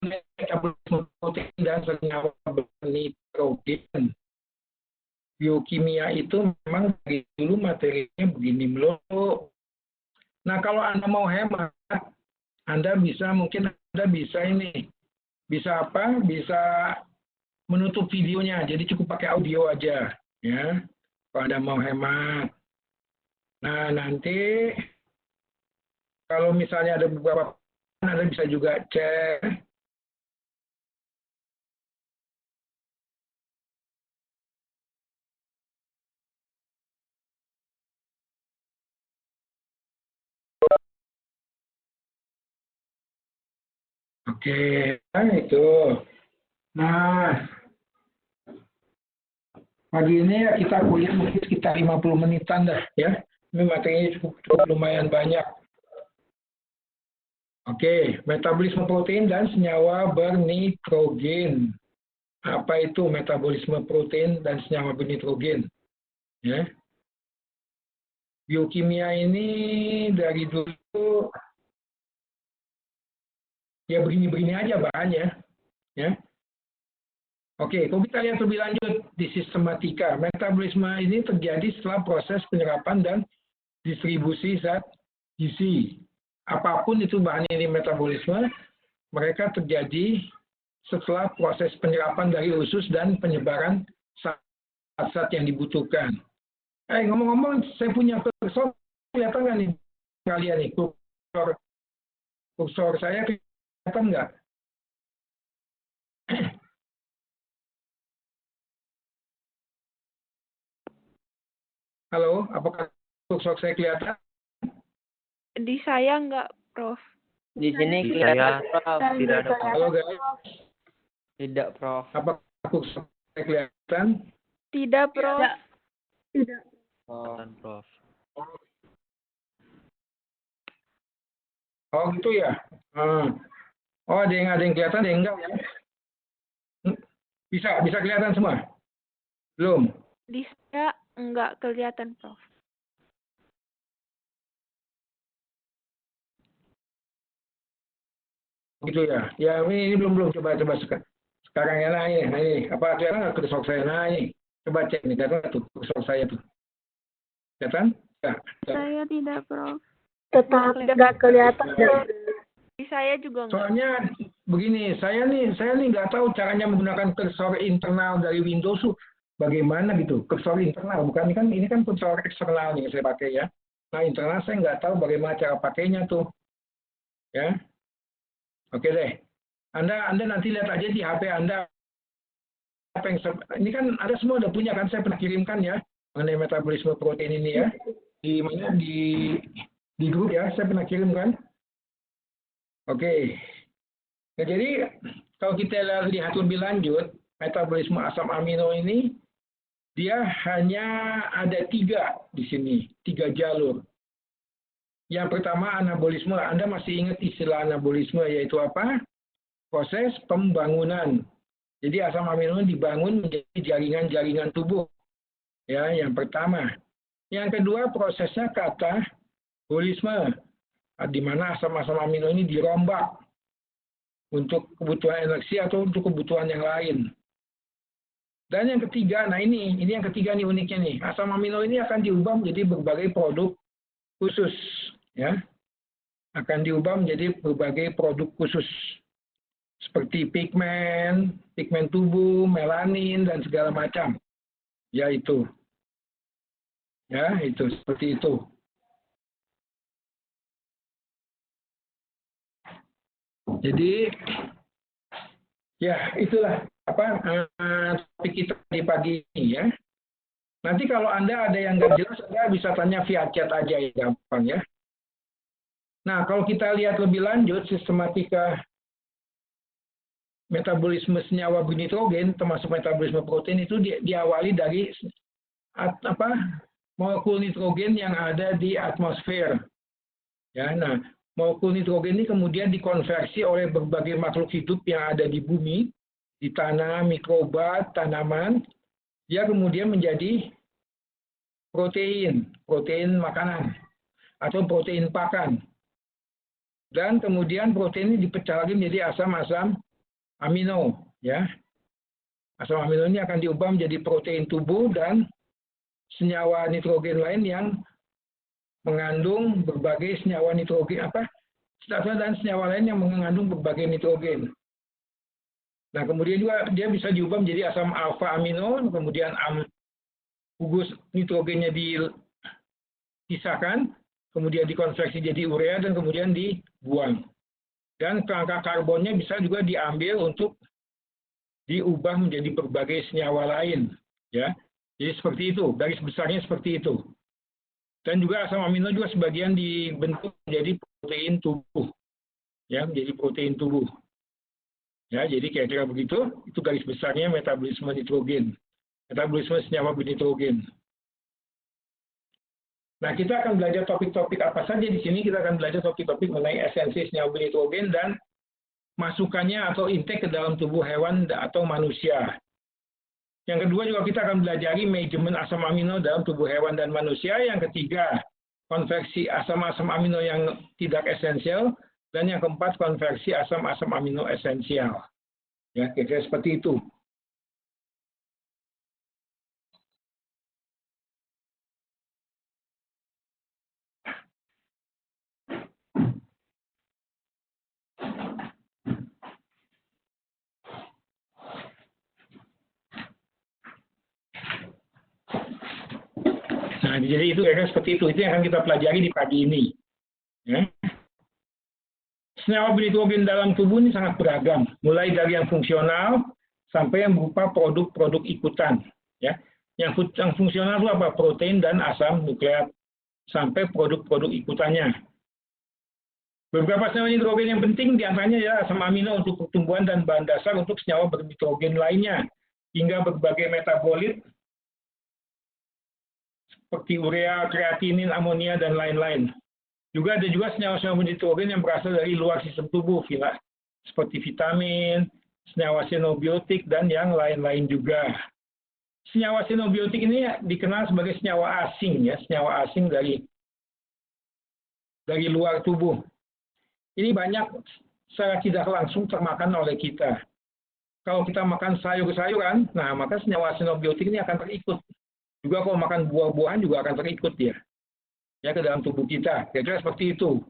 metabolisme protein dan senyawa bernitrogen. Biokimia itu memang dari dulu materinya begini melulu. Nah, kalau Anda mau hemat, Anda bisa ini. Bisa apa? Bisa menutup videonya. Jadi cukup pakai audio aja, ya. Kalau Anda mau hemat. Nah, nanti kalau misalnya ada beberapa, Anda bisa juga cek. Oke, nah itu. Nah, pagi ini ya kita kuliah mungkin sekitar 50 menitan dah, ya. Ini materinya cukup lumayan banyak. Oke, metabolisme protein dan senyawa bernitrogen. Apa itu metabolisme protein dan senyawa bernitrogen? Ya. Biokimia ini dari dulu ya begini-begini aja bahannya. Ya. Oke, kalau kita lihat lebih lanjut di sistematika, metabolisme ini terjadi setelah proses penyerapan dan distribusi zat gizi. Apapun itu bahan ini metabolisme, mereka terjadi setelah proses penyerapan dari usus dan penyebaran zat-zat yang dibutuhkan. Ngomong-ngomong, saya punya kursor, kelihatan nggak nih kalian nih, kursor saya kelihatan nggak? Halo, apakah kursor saya kelihatan? Di saya enggak, Prof. Di sini Di kelihatan, saya Prof. tidak ada, Prof. Halo guys, Tidak, Prof. apakah kursor saya kelihatan? Tidak, Prof. Tidak. Prof. Oh gitu ya. Oh ada yang kelihatan, ada yang enggak ya? Bisa kelihatan semua? Belum? Di saya enggak kelihatan, Prof. Gitu ya. Ya ini belum coba sekarang ya. Nah ini apa kelihatan nggak kursor saya? Nah ini coba cek nih, kelihatan nggak tuh kursor saya tuh? Kelihatan? Ya. Saya tidak, Prof. Tetap nggak kelihatan. Di saya juga enggak. Soalnya begini, saya nih nggak tahu caranya menggunakan kursor internal dari Windows bagaimana gitu. Kursor internal, bukan ini kan kursor eksternal nih saya pakai ya. Nah internal saya nggak tahu bagaimana cara pakainya tuh, ya. Oke deh. Anda nanti lihat aja di HP Anda. Ini kan Anda semua udah punya kan? Saya pernah kirimkan ya mengenai metabolisme protein ini ya. Di mana di grup ya, saya pernah kirim kan? Oke. Nah, jadi kalau kita lihat lebih lanjut, metabolisme asam amino ini dia hanya ada 3 di sini, 3 jalur. Yang pertama anabolisme. Anda masih ingat istilah anabolisme yaitu apa? Proses pembangunan. Jadi asam amino dibangun menjadi jaringan-jaringan tubuh. Ya, yang pertama. Yang kedua prosesnya katabolisme, di mana asam-asam amino ini dirombak untuk kebutuhan energi atau untuk kebutuhan yang lain. Dan yang ketiga, nah ini yang ketiga nih uniknya nih. Asam amino ini akan diubah menjadi berbagai produk khusus, ya. Akan diubah menjadi berbagai produk khusus seperti pigmen tubuh, melanin dan segala macam. Ya itu. Ya, itu seperti itu. Jadi ya itulah topik kita di pagi ini ya. Nanti kalau Anda ada yang nggak jelas, Anda bisa tanya via chat aja ya, gampang ya. Nah, kalau kita lihat lebih lanjut sistematika metabolisme senyawa bernitrogen termasuk metabolisme protein itu diawali dari molekul nitrogen yang ada di atmosfer. Ya, nah, molekul nitrogen ini kemudian dikonversi oleh berbagai makhluk hidup yang ada di bumi, di tanah, mikroba, tanaman. Dia kemudian menjadi protein makanan atau protein pakan. Dan kemudian protein ini dipecah lagi menjadi asam-asam amino, ya. Asam amino ini akan diubah menjadi protein tubuh dan senyawa nitrogen lain yang mengandung berbagai senyawa nitrogen dan senyawa lain yang mengandung berbagai nitrogen. Nah, kemudian juga dia bisa diubah menjadi asam alfa amino, kemudian gugus nitrogennya dipisahkan, kemudian dikonversi jadi urea dan kemudian dibuang. Dan kerangka karbonnya bisa juga diambil untuk diubah menjadi berbagai senyawa lain, ya. Jadi seperti itu, garis besarnya seperti itu. Dan juga asam amino juga sebagian dibentuk menjadi protein tubuh, ya, menjadi protein tubuh. Ya, jadi kira-kira begitu, itu garis besarnya metabolisme nitrogen, metabolisme senyawa bernitrogen. Nah, kita akan belajar topik-topik apa saja di sini. Kita akan belajar topik-topik mengenai esensi senyawa bernitrogen dan masukannya atau intake ke dalam tubuh hewan atau manusia. Yang kedua juga kita akan belajar manajemen asam amino dalam tubuh hewan dan manusia. Yang ketiga, konversi asam-asam amino yang tidak esensial. Dan yang keempat, konversi asam-asam amino esensial. Ya, kira-kira seperti itu. Nah, jadi itu kira-kira seperti itu. Itu yang akan kita pelajari di pagi ini. Ya. Senyawa bernitrogen dalam tubuh ini sangat beragam, mulai dari yang fungsional sampai yang berupa produk-produk ikutan. Ya. Yang fungsional itu apa? Protein dan asam nukleat, sampai produk-produk ikutannya. Beberapa senyawa nitrogen yang penting diantaranya ya asam amino untuk pertumbuhan dan bahan dasar untuk senyawa bernitrogen lainnya, hingga berbagai metabolit seperti urea, kreatinin, amonia, dan lain-lain. Juga ada juga senyawa-senyawa nitrogen yang berasal dari luar sistem tubuh, seperti vitamin, senyawa xenobiotik, dan yang lain-lain juga. Senyawa xenobiotik ini dikenal sebagai senyawa asing, ya, senyawa asing dari luar tubuh. Ini banyak secara tidak langsung termakan oleh kita. Kalau kita makan sayur-sayuran, nah maka senyawa xenobiotik ini akan terikut. Juga kalau makan buah-buahan juga akan terikut ya ke dalam tubuh kita. Kira-kira seperti itu.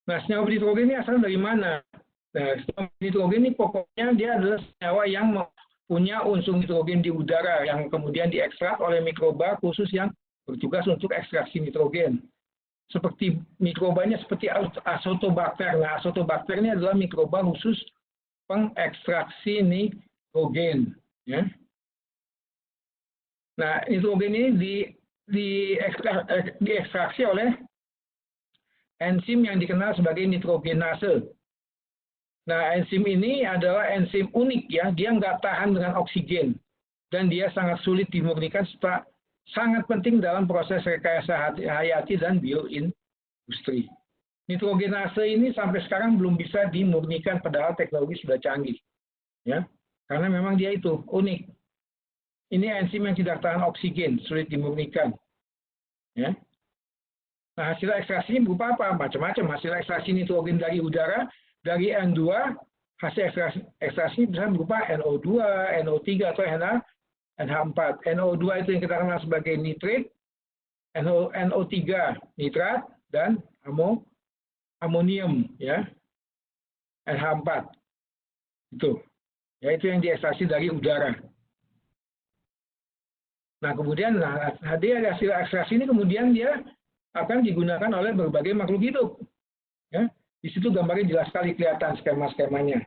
Nah, senyawa nitrogen ini asal dari mana? Nah, senyawa nitrogen ini pokoknya dia adalah senyawa yang punya unsur nitrogen di udara yang kemudian diekstrak oleh mikroba khusus yang bertugas untuk ekstraksi nitrogen. Seperti mikrobanya seperti Azotobacter. Nah, Azotobacter ini adalah mikroba khusus pengekstraksi nitrogen. Ya. Nah, nitrogen ini diekstraksi oleh enzim yang dikenal sebagai nitrogenase. Nah, enzim ini adalah enzim unik ya, dia nggak tahan dengan oksigen dan dia sangat sulit dimurnikan serta sangat penting dalam proses rekayasa hayati dan bioindustri. Nitrogenase ini sampai sekarang belum bisa dimurnikan padahal teknologi sudah canggih, ya, karena memang dia itu unik. Ini enzim yang tidak tahan oksigen, sulit dimurnikan. Ya. Nah, hasil ekstraksinya berupa apa? Macam-macam. Hasil ekstraksi nitrogen dari udara, dari N2, hasil ekstraksi bisa berupa NO2, NO3, atau NH4. NO2 itu yang kita kenal sebagai nitrit, NO3 nitrat, dan amonium, ya, NH4. Itu. Ya, itu yang diekstraksi dari udara. Nah, kemudian hasil ekstraksi ini kemudian dia akan digunakan oleh berbagai makhluk hidup. Ya, di situ gambarnya jelas sekali kelihatan skema-skemanya.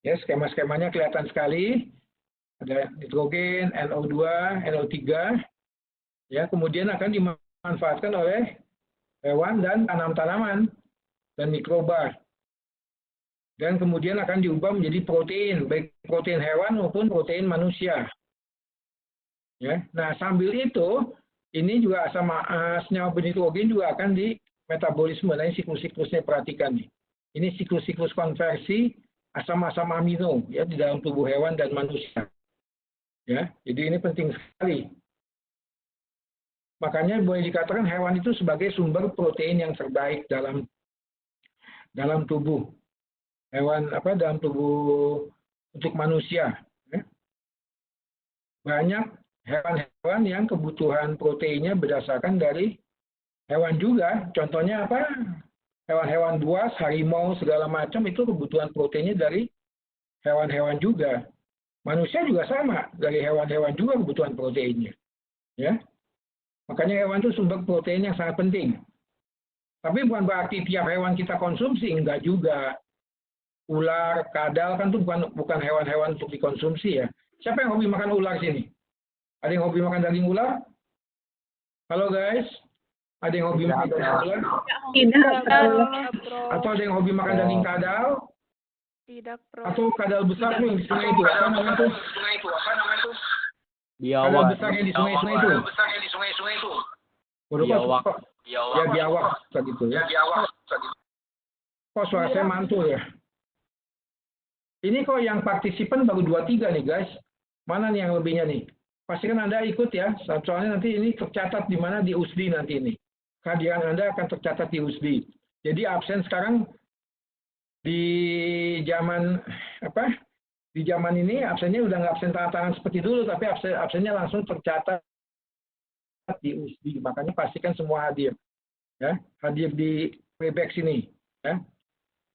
Ya, skema-skemanya kelihatan sekali. Ada nitrogen, NO2, NO3. Ya, kemudian akan dimanfaatkan oleh hewan dan tanaman dan mikroba. Dan kemudian akan diubah menjadi protein, baik protein hewan maupun protein manusia. Ya, nah sambil itu ini juga sama senyawa bernitrogen juga akan di metabolisme. Nah, ini siklus-siklusnya perhatikan nih. Ini siklus-siklus konversi asam-asam amino ya di dalam tubuh hewan dan manusia. Ya, jadi ini penting sekali. Makanya boleh dikatakan hewan itu sebagai sumber protein yang terbaik dalam tubuh. dalam tubuh untuk manusia. Ya. Banyak hewan-hewan yang kebutuhan proteinnya berdasarkan dari hewan juga. Contohnya apa? Hewan-hewan buas, harimau, segala macam itu kebutuhan proteinnya dari hewan-hewan juga. Manusia juga sama, dari hewan-hewan juga kebutuhan proteinnya. Ya. Makanya hewan itu sumber protein yang sangat penting. Tapi bukan berarti tiap hewan kita konsumsi, enggak juga. Ular, kadal kan itu bukan hewan-hewan untuk dikonsumsi ya. Siapa yang hobi makan ular sini? Ada yang hobi makan daging ular? Halo guys, ada yang hobi makan daging ular? Tidak, Prof. Prof. Atau ada yang hobi makan daging kadal? Tidak, Prof. Atau kadal besar tuh yang di sungai itu? Apa namanya tuh? Kadal Biawak. besar yang di sungai-sungai itu? Waduh, Biawak. Ya biawak gitu ya. Kok suara saya mantul ya? Ini kok yang partisipan baru 2-3 nih guys. Mana nih yang lebihnya nih? Pastikan Anda ikut ya. Soalnya nanti ini tercatat di mana di USDI nanti ini. Kehadiran Anda akan tercatat di USDI. Jadi absen sekarang di zaman apa? Di zaman ini absennya udah nggak absen tanda tangan seperti dulu, tapi absennya langsung tercatat di USDI. Makanya pastikan semua hadir. Ya, hadir di Webex ini. Ya.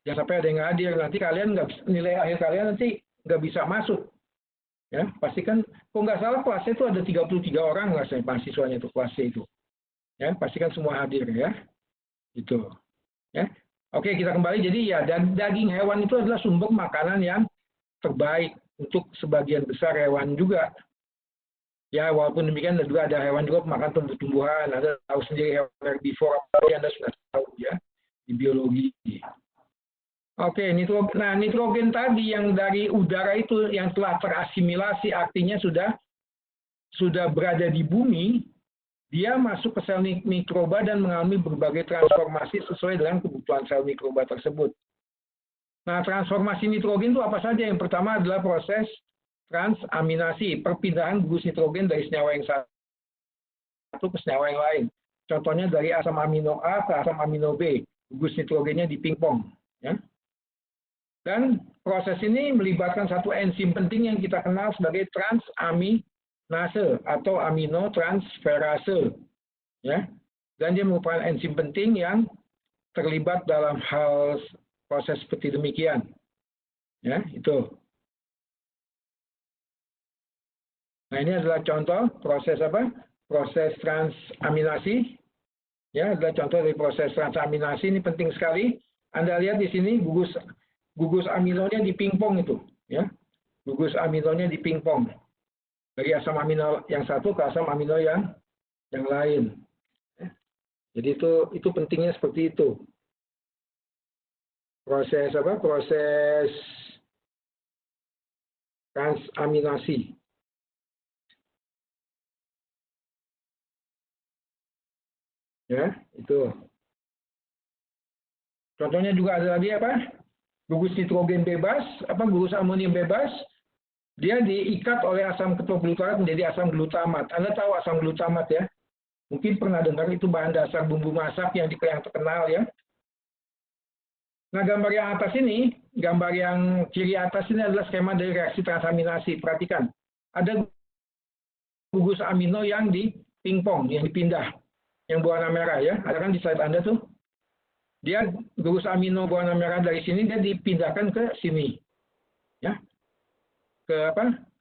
Jangan sampai ada yang nggak hadir. Nanti kalian nilai akhir kalian nanti nggak bisa masuk. Ya, pastikan. Kok nggak salah kelasnya itu ada 33 orang nggak sih mahasiswanya itu kelasnya itu. Ya, pastikan semua hadir ya. Itu. Ya. Oke, kita kembali. Jadi ya, daging hewan itu adalah sumber makanan yang terbaik untuk sebagian besar hewan juga. Ya, walaupun demikian juga ada hewan juga makan tumbuh-tumbuhan. Anda tahu sendiri hewan herbivora, Anda sudah tahu ya di biologi. Oke, nitrogen tadi yang dari udara itu yang telah terasimilasi artinya sudah berada di bumi, dia masuk ke sel mikroba dan mengalami berbagai transformasi sesuai dengan kebutuhan sel mikroba tersebut. Nah, transformasi nitrogen itu apa saja? Yang pertama adalah proses transaminasi, perpindahan gugus nitrogen dari senyawa yang satu ke senyawa yang lain. Contohnya dari asam amino A ke asam amino B, gugus nitrogennya dipingpong. Ya. Dan proses ini melibatkan satu enzim penting yang kita kenal sebagai transaminase atau aminotransferase. Ya. Dan dia merupakan enzim penting yang terlibat dalam hal proses seperti demikian. Ya, itu. Nah, ini adalah contoh proses apa? Proses transaminasi. Ya, adalah contoh dari proses transaminasi, ini penting sekali. Anda lihat di sini gugus aminonya dipingpong itu, ya. Gugus aminonya dipingpong. Dari asam amino yang satu ke asam amino yang lain. Ya. Jadi itu pentingnya seperti itu. Proses apa? Proses transaminasi. Ya, itu. Contohnya juga ada lagi apa? Gugus nitrogen bebas, gugus amonium bebas, dia diikat oleh asam ketoglutarat menjadi asam glutamat. Anda tahu asam glutamat ya? Mungkin pernah dengar itu bahan dasar bumbu masak yang terkenal ya. Nah, gambar yang atas ini, gambar yang kiri atas ini adalah skema dari reaksi transaminasi. Perhatikan, ada gugus amino yang dipingpong, yang dipindah, yang berwarna merah ya. Ada kan di slide Anda tuh? Dia gugus amino berwarna merah dari sini dia dipindahkan ke sini, ya, ke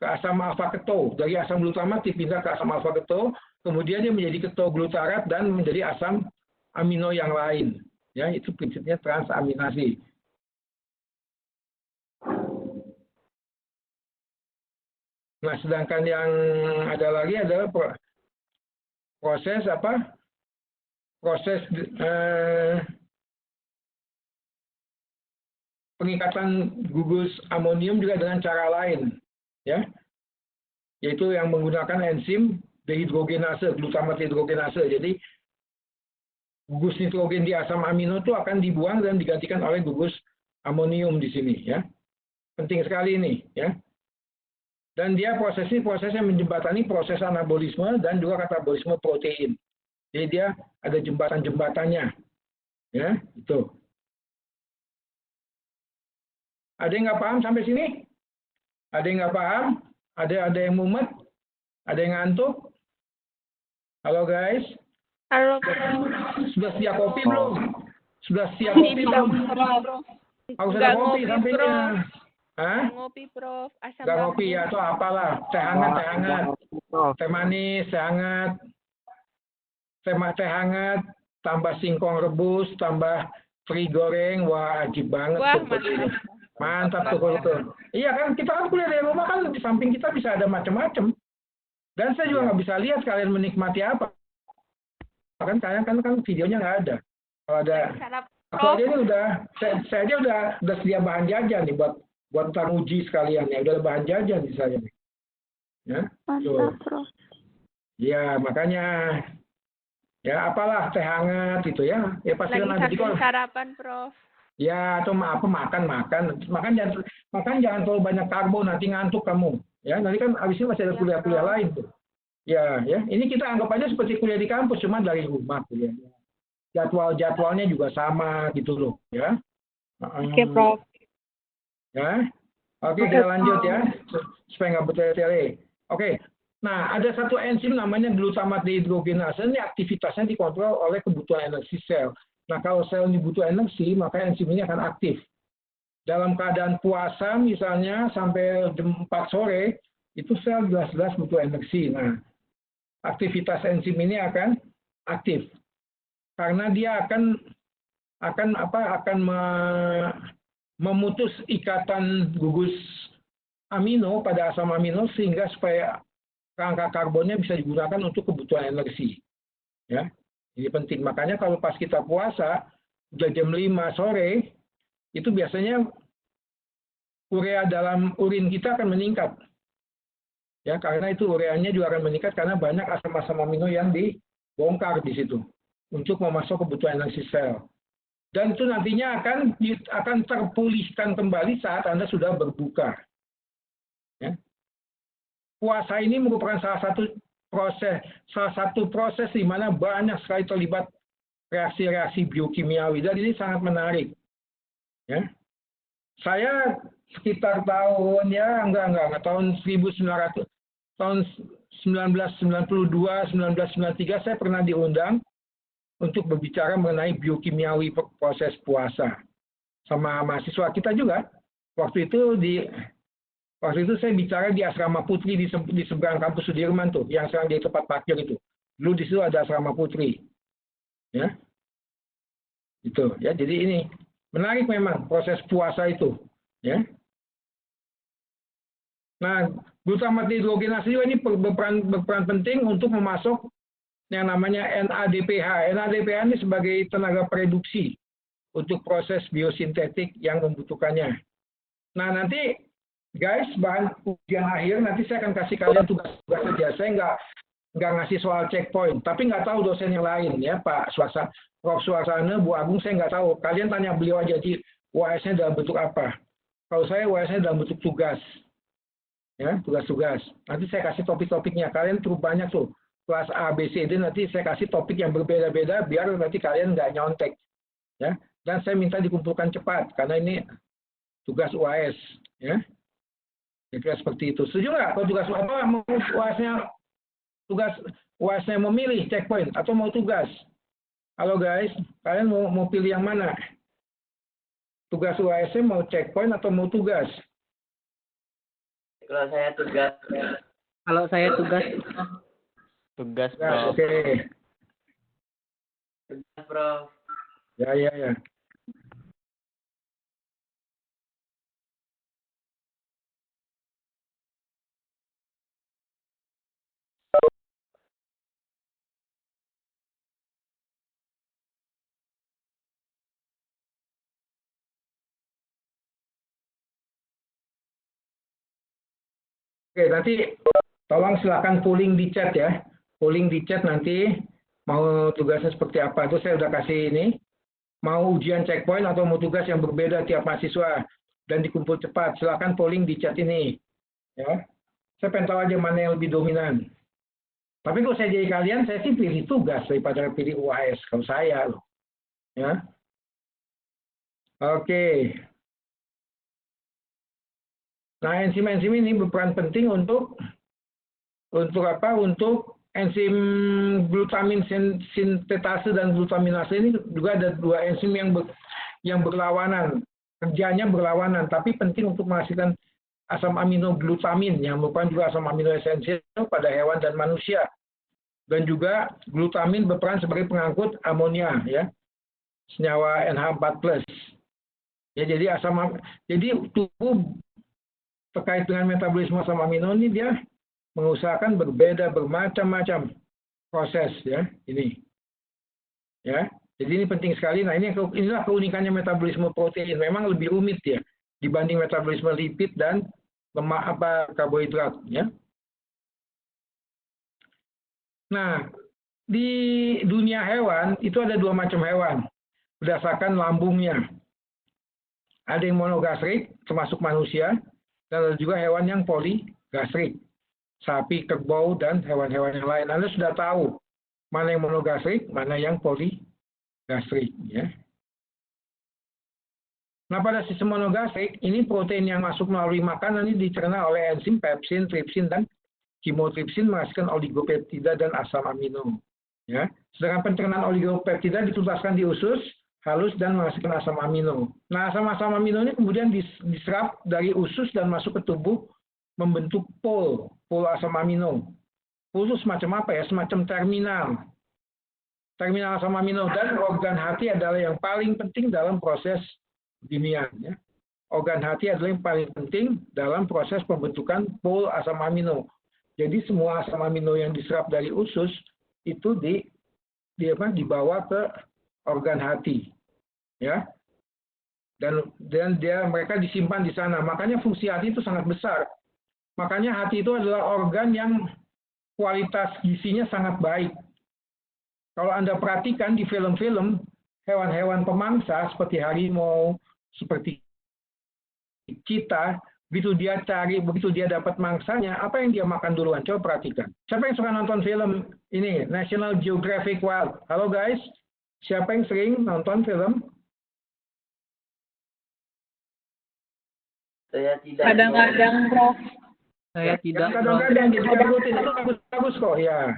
asam alfa keto. Dari asam glutamat dipindah ke asam alfa keto, kemudian dia menjadi ketoglutarat dan menjadi asam amino yang lain. Ya, itu prinsipnya transaminasi. Nah, sedangkan yang ada lagi adalah proses apa? Proses pengikatan gugus amonium juga dengan cara lain, ya, yaitu yang menggunakan enzim dehidrogenase, glutamat dehidrogenase. Jadi gugus nitrogen di asam amino itu akan dibuang dan digantikan oleh gugus amonium di sini, ya. Penting sekali ini, ya. Dan dia proses yang menjembatani proses anabolisme dan juga katabolisme protein. Jadi dia ada jembatan-jembatannya, ya, itu. Ada yang nggak paham sampai sini? Ada yang nggak paham? Ada yang mumet? Ada yang ngantuk? Halo guys, Halo, Prof. sudah sedia kopi belum? Sudah sedia kopi belum? Harus ada Nggak kopi ngopi, sampingnya. Prof. Hah? Ngopi, Prof. Asam Nggak lambung. ngopi ya atau apalah? Teh hangat, teh manis, teh hangat, teh hangat, tambah singkong rebus, tambah teri goreng, wah ajib banget Wah, tuh. mantap. Mantap tuh kalau tuh. Iya kan, kita kan kuliah dari rumah kan di samping kita bisa ada macam-macam. Dan saya juga nggak bisa lihat kalian menikmati apa. Kan kalian kan videonya nggak ada. Kalau ada, Sarap, aku Prof. aja ini saya aja udah sedia bahan jajan nih buat ntar uji sekalian ya. Udah ada bahan jajan di saya nih. Ya, Mantap, Prof. ya makanya ya apalah teh hangat gitu ya. Ya pasti Lagi kan ada di sambil kolom. sarapan, Prof. Ya atau apa makan jangan terlalu banyak karbo nanti ngantuk kamu. Ya nanti kan abis ini masih ada Ya, kuliah-kuliah Prof. lain tuh. Ya, ini kita anggap aja seperti kuliah di kampus, cuma dari rumah kuliahnya. Jadwalnya juga sama gitu loh, ya. Oke, Prof. Ya, oke kita lanjut ya, supaya nggak bertele-tele. Oke, nah ada satu enzim namanya glutamat dehidrogenase, ini aktivitasnya dikontrol oleh kebutuhan energi sel. Nah kalau sel ini butuh energi, maka enzim ini akan aktif. Dalam keadaan puasa misalnya sampai jam 4 sore, itu sel jelas-jelas butuh energi. Nah, aktivitas enzim ini akan aktif karena dia akan memutus ikatan gugus amino pada asam amino sehingga supaya rangka karbonnya bisa digunakan untuk kebutuhan energi. Ya, ini penting. Makanya kalau pas kita puasa udah jam 5 sore itu biasanya urea dalam urin kita akan meningkat. Ya, karena itu ureanya juga akan meningkat karena banyak asam-asam amino yang dibongkar di situ untuk memasuk kebutuhan energi sel. Dan itu nantinya akan terpulihkan kembali saat Anda sudah berbuka. Ya. Puasa ini merupakan salah satu proses di mana banyak sekali terlibat reaksi-reaksi biokimiawi dan ini sangat menarik. Ya. Saya sekitar tahun tahun 1900 tahun 1992, 1993 saya pernah diundang untuk berbicara mengenai biokimiawi proses puasa sama mahasiswa kita juga. Waktu itu saya bicara di Asrama Putri di seberang kampus Sudirman tuh, yang sekarang jadi tempat parkir itu. Dulu di situ ada Asrama Putri. Ya. Itu ya. Jadi ini menarik memang proses puasa itu, ya. Nah, glutamat dehidrogenase juga ini berperan penting untuk memasuk yang namanya NADPH. NADPH ini sebagai tenaga produksi untuk proses biosintetik yang membutuhkannya. Nah, nanti guys, bahan ujian akhir nanti saya akan kasih kalian tugas-tugas saja. Saya nggak ngasih soal checkpoint, tapi nggak tahu dosen yang lain ya, Pak Swasa, Prof. Suasana, Bu Agung, saya nggak tahu. Kalian tanya beliau aja, UAS-nya dalam bentuk apa. Kalau saya UAS-nya dalam bentuk tugas. Ya, tugas-tugas. Nanti saya kasih topik-topiknya. Kalian cukup banyak tuh. Kelas A, B, C, D, nanti saya kasih topik yang berbeda-beda biar nanti kalian nggak nyontek. Ya. Dan saya minta dikumpulkan cepat, karena ini tugas UAS. Ya. Kira-kira seperti itu. Setuju nggak? Kalau tugas apa mau tugas UAS-nya memilih checkpoint atau mau tugas? Halo guys, kalian mau pilih yang mana? Tugas UAS-nya mau checkpoint atau mau tugas? Kalau saya tugas. Kalau saya tugas. Tugas, Ya, Prof. oke. Tugas, Prof. Ya. Oke, nanti tolong silakan polling di chat ya. Polling di chat nanti mau tugasnya seperti apa. Itu saya udah kasih ini. Mau ujian checkpoint atau mau tugas yang berbeda tiap mahasiswa dan dikumpul cepat. Silakan polling di chat ini. Ya. Saya pengen tahu aja mana yang lebih dominan. Tapi kalau saya jadi kalian, saya sih pilih tugas daripada pilih UAS. Kalau saya loh. Ya. Oke. Nah, enzim-enzim ini berperan penting untuk apa? Untuk enzim glutamin sintetase dan glutaminase ini juga ada dua enzim yang berlawanan. Kerjanya berlawanan, tapi penting untuk menghasilkan asam amino glutamin yang merupakan juga asam amino esensial pada hewan dan manusia. Dan juga glutamin berperan sebagai pengangkut amonia, ya, senyawa NH4+. Ya, jadi tubuh terkait dengan metabolisme asam amino ini dia mengusahakan bermacam-macam proses, ya, ini. Ya. Jadi ini penting sekali. Nah, inilah keunikannya metabolisme protein. Memang lebih rumit ya dibanding metabolisme lipid dan lemak karbohidrat, ya. Nah, di dunia hewan itu ada dua macam hewan berdasarkan lambungnya. Ada yang monogastrik, termasuk manusia, dan ada juga hewan yang poligastrik, sapi, kerbau, dan hewan-hewan yang lain. Anda sudah tahu mana yang monogastrik, mana yang poligastrik. Ya. Nah, pada sistem monogastrik, ini protein yang masuk melalui makanan ini dicerna oleh enzim pepsin, tripsin, dan kimotripsin menghasilkan oligopeptida dan asam amino. Ya. Sedangkan pencernaan oligopeptida dituntaskan di usus halus dan menghasilkan asam amino. Nah, asam amino ini kemudian diserap dari usus dan masuk ke tubuh membentuk pol asam amino. Pol itu semacam apa ya? Semacam terminal asam amino, dan organ hati adalah yang paling penting dalam proses beginian. Ya. Organ hati adalah yang paling penting dalam proses pembentukan pol asam amino. Jadi semua asam amino yang diserap dari usus itu dibawa ke organ hati, ya, dan mereka disimpan di sana. Makanya fungsi hati itu sangat besar. Makanya hati itu adalah organ yang kualitas gizinya sangat baik. Kalau Anda perhatikan di film-film hewan-hewan pemangsa seperti harimau, seperti cheetah, begitu dia dapat mangsanya, apa yang dia makan duluan? Coba perhatikan. Siapa yang suka nonton film ini, National Geographic Wild? Halo guys, siapa yang sering nonton film? Saya tidak. Kadang-kadang, Prof. Saya tidak, Prof. Kadang-kadang, jadi rutin itu bagus kok, ya.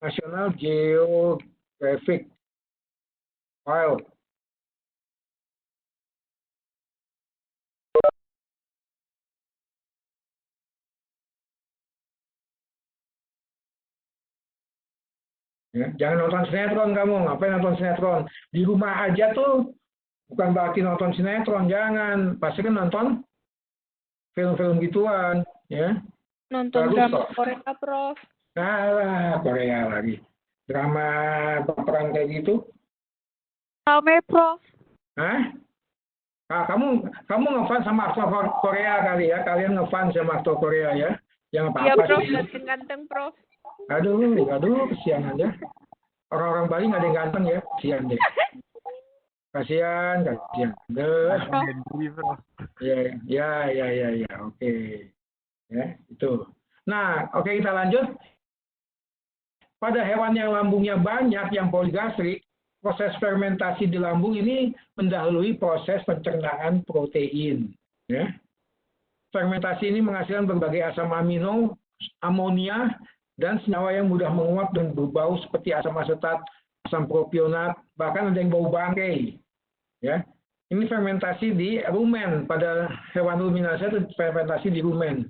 National Geographic Wild. Ya, jangan nonton sinetron kamu, ngapain nonton sinetron? Di rumah aja tuh bukan berarti nonton sinetron, jangan. Pasti kan nonton film-film gituan, ya. Nonton Bagus drama kok. Korea, Prof. Nah, Korea lagi. Drama peperan kayak gitu. Rame, Prof. Hah? Nah, kamu ngefans sama aktor Korea kali ya? Kalian ngefans sama aktor Korea ya? Yang Iya, apa-apa Prof. sih? Ganteng-ganteng, Prof. Aduh, kesian aja. Orang-orang Bali nggak ada yang ganteng ya, kesian deh. Kasian. Deh. Ya, oke. Ya, itu. Nah, oke kita lanjut. Pada hewan yang lambungnya banyak, yang poligastrik, proses fermentasi di lambung ini mendahului proses pencernaan protein. Ya. Fermentasi ini menghasilkan berbagai asam amino, amonia, dan senyawa yang mudah menguap dan berbau seperti asam asetat, asam propionat, bahkan ada yang bau bangkai. Ya. Ini fermentasi di rumen. Pada hewan ruminansia itu fermentasi di rumen.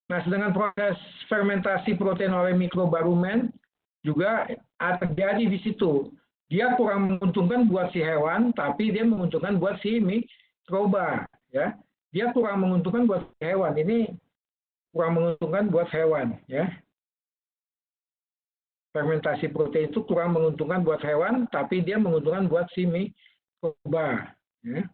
Nah, sedangkan proses fermentasi protein oleh mikroba rumen juga terjadi di situ. Dia kurang menguntungkan buat si hewan, tapi dia menguntungkan buat si mikroba. Ya. Dia kurang menguntungkan buat si hewan. Ini kurang menguntungkan buat hewan, ya. Fermentasi protein itu kurang menguntungkan buat hewan, tapi dia menguntungkan buat si mikroba, ya.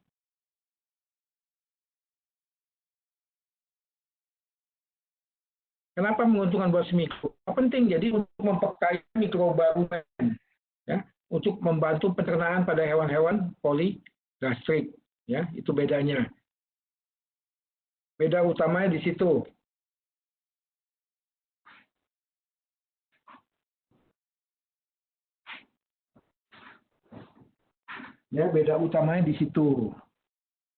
Kenapa menguntungkan buat si mikroba? Penting, jadi untuk memperkaya mikroba rumen, ya, untuk membantu pencernaan pada hewan-hewan poligastrik, ya, itu bedanya. Beda utamanya di situ. Ya, beda utamanya di situ.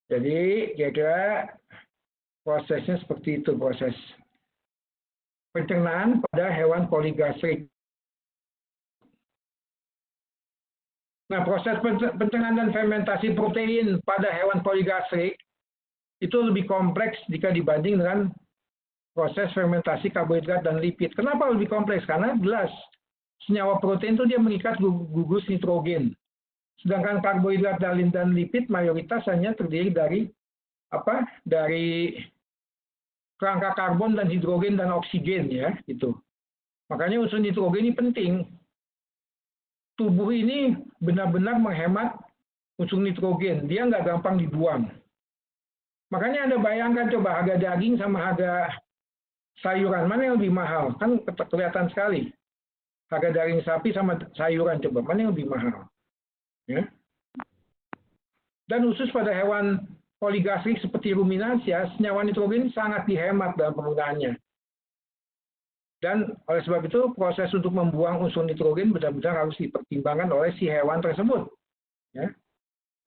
Jadi kira-kira prosesnya seperti itu, proses pencernaan pada hewan poligastrik. Nah, proses pencernaan dan fermentasi protein pada hewan poligastrik itu lebih kompleks jika dibanding dengan proses fermentasi karbohidrat dan lipid. Kenapa lebih kompleks? Karena jelas senyawa protein itu dia mengikat gugus nitrogen. Sedangkan karbohidrat dan lipid mayoritas hanya terdiri dari dari kerangka karbon dan hidrogen dan oksigen ya, gitu. Makanya unsur nitrogen ini penting. Tubuh ini benar-benar menghemat unsur nitrogen, dia nggak gampang dibuang. Makanya Anda bayangkan coba harga daging sama harga sayuran, mana yang lebih mahal? Kan kelihatan sekali. Harga daging sapi sama sayuran, coba mana yang lebih mahal? Ya. Dan khusus pada hewan poligastrik seperti ruminansia, senyawa nitrogen sangat dihemat dalam penggunaannya. Dan oleh sebab itu, proses untuk membuang unsur nitrogen benar-benar harus dipertimbangkan oleh si hewan tersebut. Ya.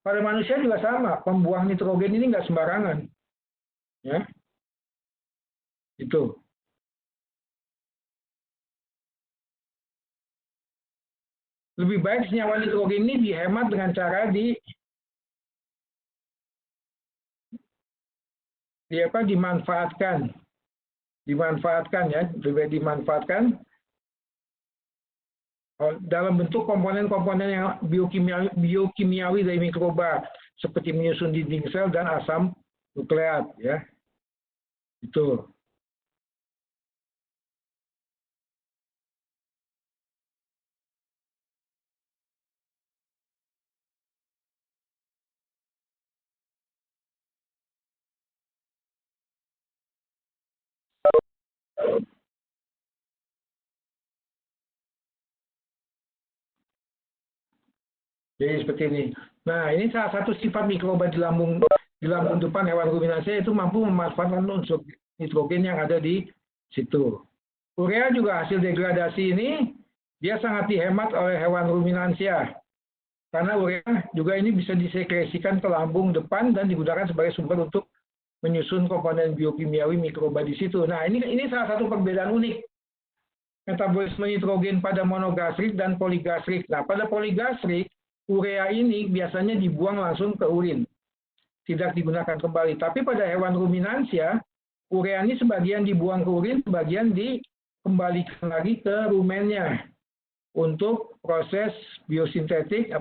Pada manusia juga sama, pembuang nitrogen ini nggak sembarangan. Ya. Itu. Lebih baik senyawa nitrogen ini dihemat dengan cara dimanfaatkan ya, lebih baik dimanfaatkan dalam bentuk komponen-komponen yang biokimiawi dari mikroba seperti menyusun dinding sel dan asam nukleat ya. Itu. Jadi seperti ini. Nah, ini salah satu sifat mikroba di lambung depan hewan ruminansia itu mampu memanfaatkan unsur nitrogen yang ada di situ. Urea juga hasil degradasi ini dia sangat dihemat oleh hewan ruminansia. Karena urea juga ini bisa disekresikan ke lambung depan dan digunakan sebagai sumber untuk menyusun komponen biokimiawi mikroba di situ. Nah, ini salah satu perbedaan unik metabolisme nitrogen pada monogastrik dan poligastrik. Nah, pada poligastrik urea ini biasanya dibuang langsung ke urin, tidak digunakan kembali. Tapi pada hewan ruminansia, urea ini sebagian dibuang ke urin, sebagian dikembalikan lagi ke rumennya untuk proses biosintetik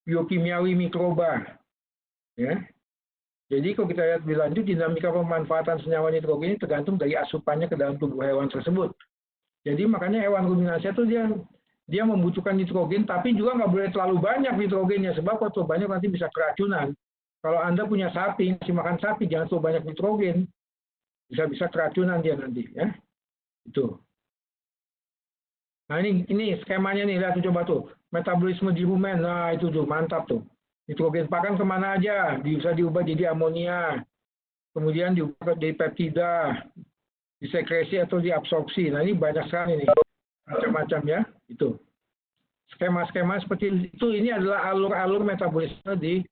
biokimiawi mikroba. Ya. Jadi kalau kita lihat lebih lanjut, dinamika pemanfaatan senyawa nitrogen ini tergantung dari asupannya ke dalam tubuh hewan tersebut. Jadi makanya hewan ruminansia itu dia membutuhkan nitrogen, tapi juga nggak boleh terlalu banyak nitrogennya, sebab kalau terlalu banyak nanti bisa keracunan. Kalau Anda punya sapi, ngasih makan sapi, jangan terlalu banyak nitrogen, bisa keracunan dia nanti, ya. Itu. Nah ini skemanya nih, lihat coba tuh, metabolisme di rumen, nah itu tuh mantap tuh. Nitrogen pakan kemana aja, bisa diubah jadi amonia, kemudian diubah jadi peptida, disekresi atau diabsorpsi. Nah ini banyak sekali nih. Macam-macam ya, itu. Skema-skema seperti itu, ini adalah alur-alur metabolisme di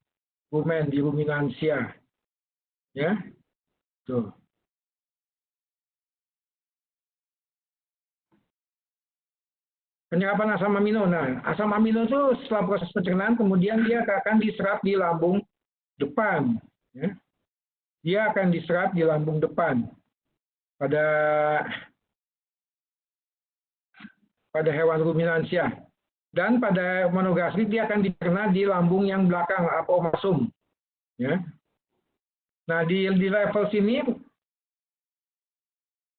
rumen, di ruminansia. Ya, tuh. Penyerapan asam amino. Nah, asam amino itu setelah proses pencernaan, kemudian dia akan diserap di lambung depan. Ya. Dia akan diserap di lambung depan. Pada hewan ruminansia. Dan pada monogastrik dia akan dicerna di lambung yang belakang, apomasum. Ya. Nah, di level sini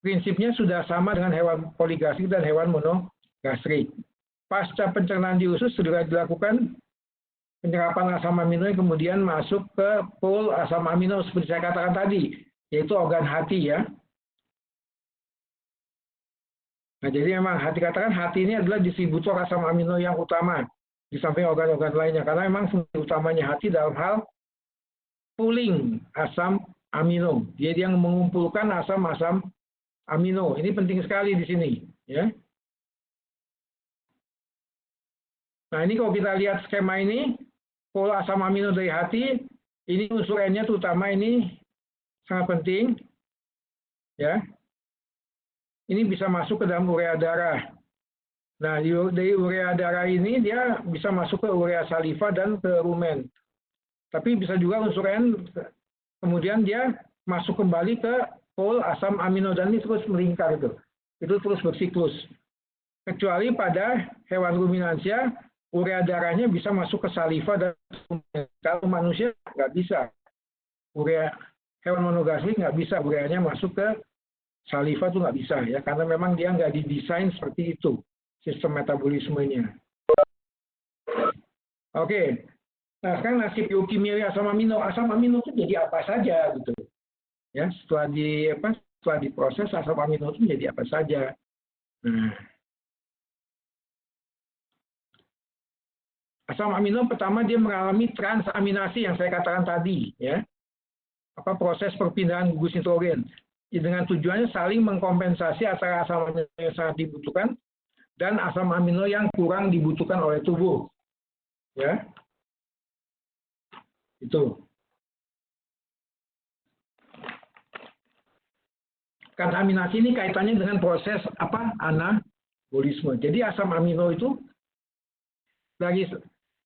prinsipnya sudah sama dengan hewan poligastrik dan hewan monogastrik. Pasca pencernaan di usus sudah dilakukan penyerapan asam amino yang kemudian masuk ke pool asam amino seperti saya katakan tadi, yaitu organ hati ya. Nah, jadi memang dikatakan hati ini adalah distributor asam amino yang utama di samping organ-organ lainnya, karena memang fungsi utamanya hati dalam hal pooling asam amino. Dia yang mengumpulkan asam-asam amino. Ini penting sekali di sini, ya. Nah, ini kalau kita lihat skema ini, pool asam amino dari hati, ini unsur N-nya terutama ini sangat penting. Ya. Ini bisa masuk ke dalam urea darah. Nah, dari urea darah ini dia bisa masuk ke urea saliva dan ke rumen. Tapi bisa juga unsur N, kemudian dia masuk kembali ke pool asam amino dan ini terus melingkar itu. Itu terus bersiklus. Kecuali pada hewan ruminansia, urea darahnya bisa masuk ke saliva dan kalau manusia nggak bisa. Urea hewan monogastrik nggak bisa ureanya masuk ke saliva tuh nggak bisa ya karena memang dia nggak didesain seperti itu sistem metabolismenya. Oke. Nah, sekarang nasib biokimia asam amino itu jadi apa saja gitu. Ya, setelah diproses asam amino itu menjadi apa saja. Nah, asam amino pertama dia mengalami transaminasi yang saya katakan tadi, ya. Proses perpindahan gugus nitrogen. Dengan tujuannya saling mengkompensasi antara asam amino yang sangat dibutuhkan dan asam amino yang kurang dibutuhkan oleh tubuh. Ya. Itu. Transaminasi ini kaitannya dengan proses anabolisme. Jadi asam amino itu dari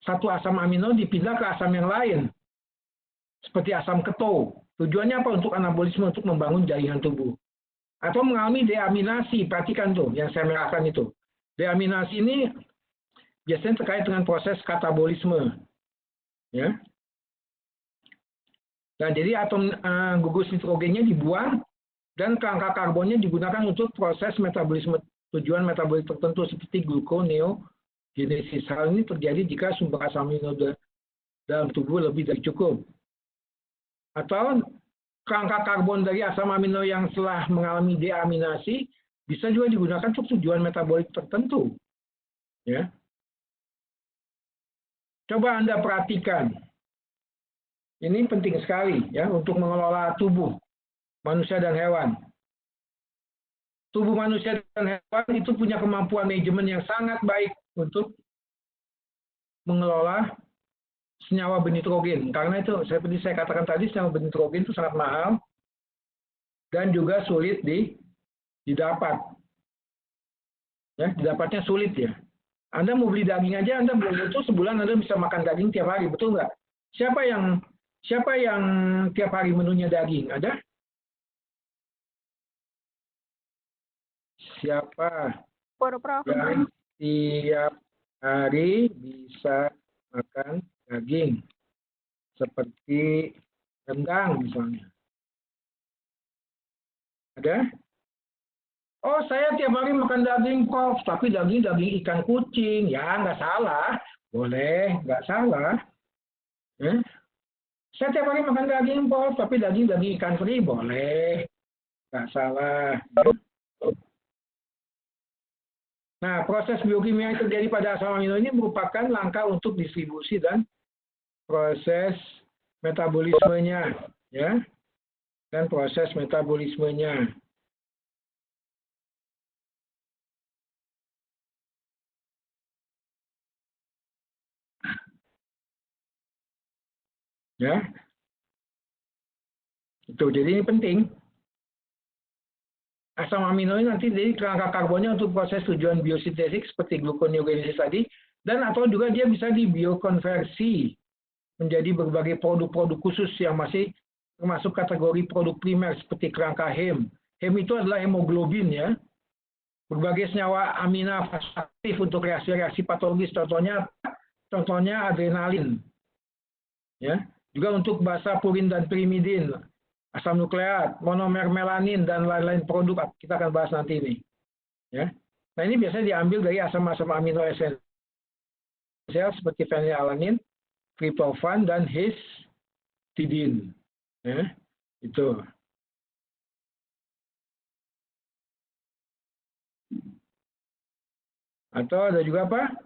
satu asam amino dipindah ke asam yang lain. Seperti asam keto. Tujuannya apa? Untuk anabolisme, untuk membangun jaringan tubuh. Atau mengalami deaminasi, perhatikan tuh yang saya merahkan itu. Deaminasi ini biasanya terkait dengan proses katabolisme. Ya. Dan jadi atom gugus nitrogennya dibuang dan kerangka karbonnya digunakan untuk proses metabolisme tujuan metabolik tertentu seperti gluconeogenesis. Hal ini terjadi jika sumber asam amino dalam tubuh lebih dari cukup. Atau kerangka karbon dari asam amino yang telah mengalami deaminasi bisa juga digunakan untuk tujuan metabolik tertentu. Ya. Coba Anda perhatikan. Ini penting sekali ya untuk mengelola tubuh manusia dan hewan. Tubuh manusia dan hewan itu punya kemampuan manajemen yang sangat baik untuk mengelola senyawa benitrogen. Karena itu seperti saya katakan tadi, senyawa benitrogen itu sangat mahal dan juga sulit didapat. Ya, didapatnya sulit ya. Anda mau beli daging aja, Anda belum tentu sebulan Anda bisa makan daging tiap hari, betul nggak? Siapa yang tiap hari menunya daging? Ada? Siapa Prof. yang tiap hari bisa makan daging? Seperti rendang misalnya. Ada? Oh, saya tiap hari makan daging, Prof. Tapi daging ikan kucing. Ya, nggak salah. Boleh, nggak salah. Saya tiap hari makan daging, Prof. Tapi daging ikan teri. Boleh. Nggak salah. Nah, proses biokimia yang terjadi pada asam amino ini merupakan langkah untuk distribusi dan proses metabolismenya. Ya. Dan proses metabolismenya. Ya, itu jadi ini penting. Asam amino ini nanti jadi kerangka karbonnya untuk proses tujuan biosintesis seperti gluconeogenesis tadi, dan atau juga dia bisa dibiokonversi menjadi berbagai produk-produk khusus yang masih termasuk kategori produk primer seperti kerangka heme. Heme itu adalah hemoglobin ya. Berbagai senyawa amina aktif untuk reaksi-reaksi patologis, contohnya adrenalin. Ya. Juga untuk basa purin dan pirimidin, asam nukleat, monomer melanin, dan lain-lain produk. Kita akan bahas nanti ini. Ya. Nah, ini biasanya diambil dari asam-asam amino esensial seperti fenilalanin, triptofan, dan histidin. Ya. Itu. Atau ada juga apa?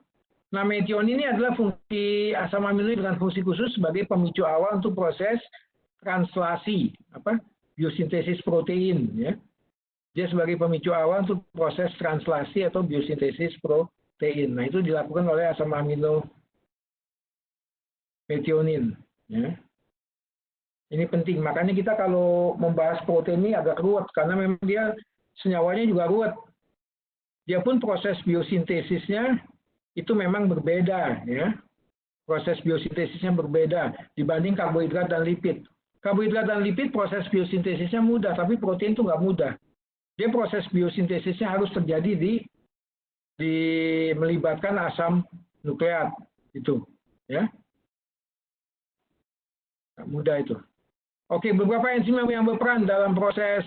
Nah, metion ini adalah fungsi asam amino dengan fungsi khusus sebagai pemicu awal untuk proses translasi, biosintesis protein. Ya. Dia sebagai pemicu awal untuk proses translasi atau biosintesis protein. protein. Nah, itu dilakukan oleh asam amino metionin. Ya. Ini penting. Makanya kita kalau membahas protein ini agak ruwet karena memang dia senyawanya juga ruwet. Dia pun proses biosintesisnya itu memang berbeda, ya. Proses biosintesisnya berbeda dibanding karbohidrat dan lipid. Karbohidrat dan lipid proses biosintesisnya mudah, tapi protein itu nggak mudah. Dia proses biosintesisnya harus terjadi di melibatkan asam nukleat itu, ya. Nggak mudah itu. Oke, beberapa enzim yang berperan dalam proses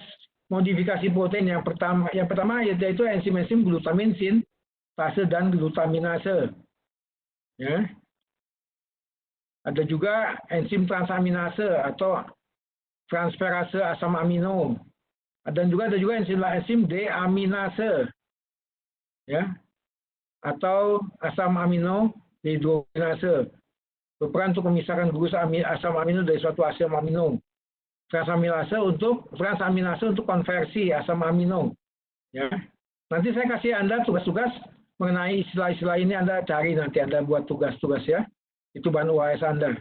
modifikasi protein. Yang pertama yaitu enzim-enzim glutamin sintase dan glutaminase. Ya. Ada juga enzim transaminase atau transferase asam amino. Dan juga ada juga enzim deaminase. Ya. Atau asam amino dehidrogenase. Berperan untuk memisahkan gugus asam amino dari suatu asam amino. Transaminase untuk konversi asam amino. Ya. Nanti saya kasih Anda tugas-tugas mengenai istilah-istilah ini, Anda cari nanti, Anda buat tugas-tugas ya. Itu bahan UAS Anda.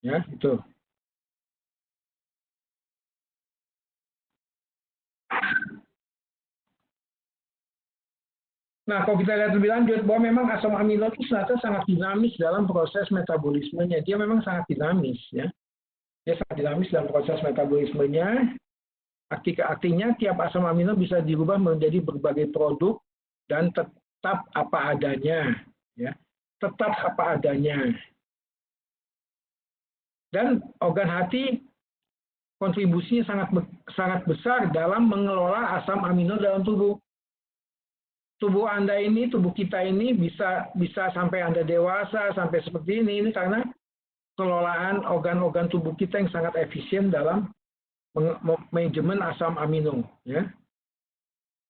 Ya, itu. Nah, kalau kita lihat lebih lanjut, bahwa memang asam amino itu ternyata sangat dinamis dalam proses metabolismenya. Dia memang sangat dinamis, ya. Dia sangat dinamis dalam proses metabolismenya. Artinya tiap asam amino bisa dirubah menjadi berbagai produk dan tetap apa adanya, ya. Tetap apa adanya. Dan organ hati kontribusinya sangat besar dalam mengelola asam amino dalam tubuh. Tubuh Anda ini, tubuh kita ini bisa sampai Anda dewasa, sampai seperti ini karena pengelolaan organ-organ tubuh kita yang sangat efisien dalam manajemen asam amino. Ya.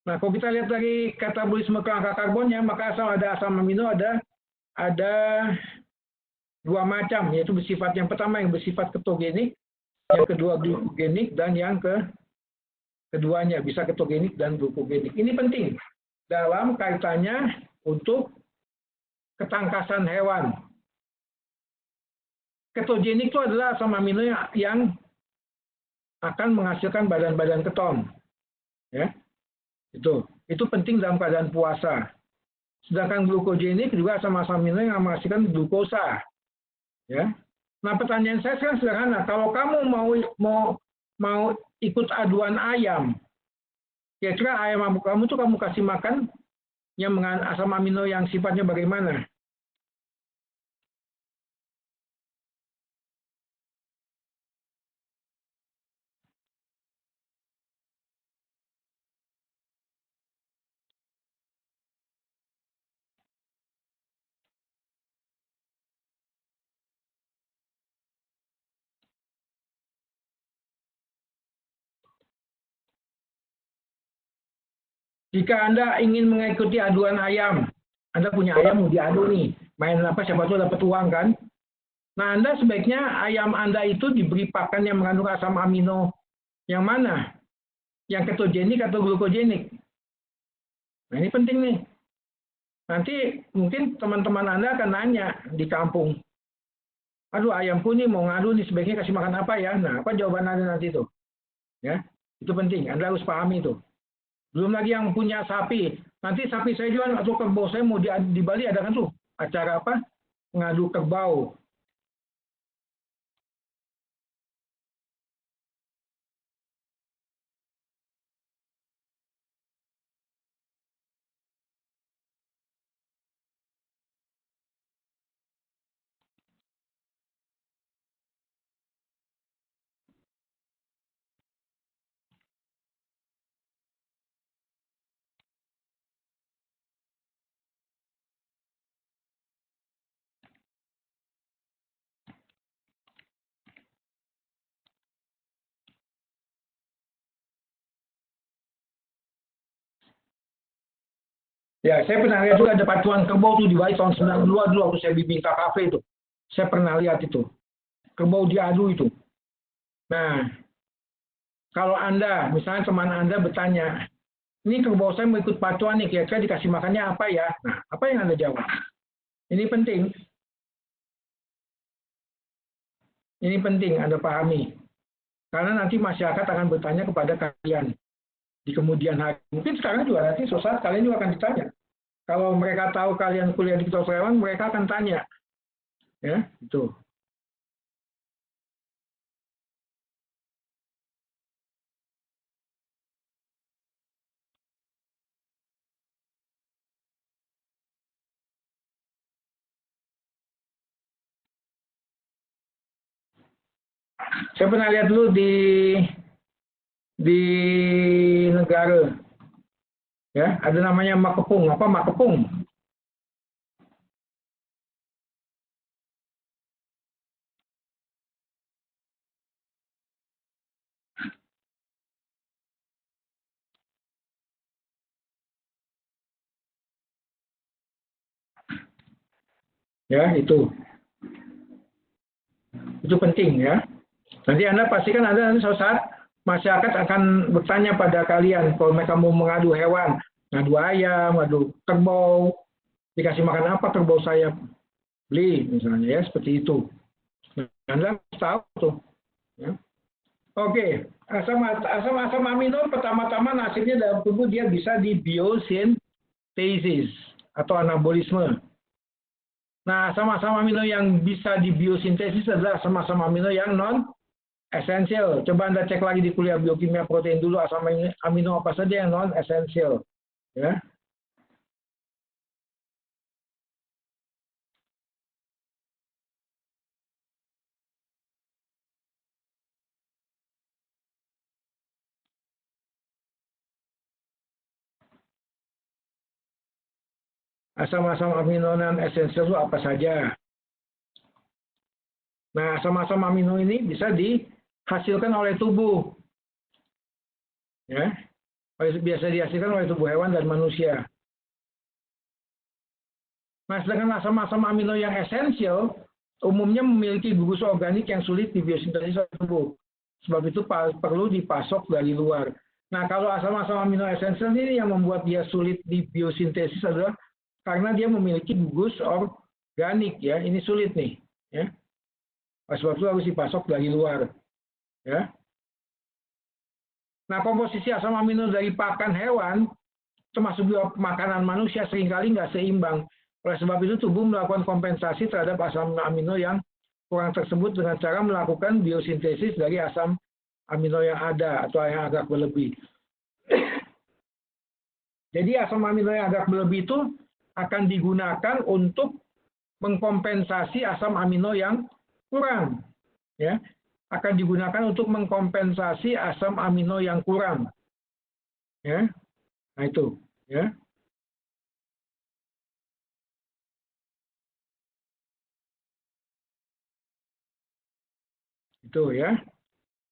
Nah, kalau kita lihat dari katabolisme kerangka karbonnya, maka ada asam amino ada dua macam, yaitu bersifat yang pertama yang bersifat ketogenik, yang kedua glukogenik, dan yang keduanya bisa ketogenik dan glukogenik. Ini penting dalam kaitannya untuk ketangkasan hewan. Ketogenik itu adalah asam amino yang akan menghasilkan badan-badan keton. Ya. Itu penting dalam keadaan puasa. Sedangkan glukogenik juga asam-asam amino yang menghasilkan glukosa. Ya. Nah, pertanyaan saya sekarang sederhana. Kalau kamu mau ikut aduan ayam, kira-kira ayam kamu tuh kamu kasih makan yang mengandung asam amino yang sifatnya bagaimana? Jika Anda ingin mengikuti aduan ayam, Anda punya ayam mau diadu nih, main apa siapa tahu dapat uang kan? Nah, Anda sebaiknya ayam Anda itu diberi pakan yang mengandung asam amino yang mana? Yang ketogenik atau glukogenik? Nah, ini penting nih. Nanti mungkin teman-teman Anda akan nanya di kampung, aduh ayamku nih mau ngadu nih sebaiknya kasih makan apa ya? Nah, apa jawaban Anda nanti itu? Ya, itu penting. Anda harus pahami itu. Belum lagi yang punya sapi. Nanti sapi saya jual atau kerbau saya mau di Bali ada kan tuh acara apa? Ngadu kerbau. Ya, saya pernah lihat juga ada pacuan kerbau tuh di Bali tahun 92 dulu waktu saya bimbing KKV itu. Saya pernah lihat itu. Kerbau diadu itu. Nah, kalau Anda, misalnya teman Anda bertanya, ini kerbau saya mau ikut pacuan nih, kira-kira dikasih makannya apa ya? Nah, apa yang Anda jawab? Ini penting. Ini penting Anda pahami. Karena nanti masyarakat akan bertanya kepada kalian di kemudian hari. Mungkin sekarang juga nanti suatu saat kalian juga akan ditanya. Kalau mereka tahu kalian kuliah di kedokteran, mereka akan tanya. Ya, itu. Saya pernah lihat dulu di negara, ya, ada namanya makepung. Apa makepung? Ya, itu penting ya. Nanti Anda pastikan nanti suatu saat masyarakat akan bertanya pada kalian kalau mereka mau mengadu hewan, ngadu ayam, ngadu kerbau, dikasih makan apa kerbau saya beli misalnya ya, seperti itu. Nah, Anda harus tahu tuh. Ya. Oke, asam amino pertama-tama nasibnya dalam tubuh dia bisa di biosintesis atau anabolisme. Nah, asam-asam amino yang bisa di biosintesis adalah asam-asam amino yang non esensial. Coba Anda cek lagi di kuliah biokimia protein dulu asam amino apa saja yang non esensial. Ya. Asam-asam amino non esensial itu apa saja? Nah, asam-asam amino ini bisa dihasilkan oleh tubuh. Ya. Biasa dihasilkan oleh tubuh hewan dan manusia. Nah, sedangkan asam-asam amino yang esensial umumnya memiliki gugus organik yang sulit dibiosintesis oleh tubuh. Sebab itu perlu dipasok dari luar. Nah, kalau asam-asam amino esensial ini yang membuat dia sulit dibiosintesis adalah karena dia memiliki gugus organik ya. Ini sulit nih, ya. Sebab itu harus dipasok dari luar, ya. Nah, komposisi asam amino dari pakan hewan termasuk juga makanan manusia seringkali nggak seimbang. Oleh sebab itu tubuh melakukan kompensasi terhadap asam amino yang kurang tersebut dengan cara melakukan biosintesis dari asam amino yang ada atau yang agak berlebih. Jadi asam amino yang agak berlebih itu akan digunakan untuk mengkompensasi asam amino yang kurang. Ya, akan digunakan untuk mengkompensasi asam amino yang kurang. Ya. Nah itu, ya. Itu ya.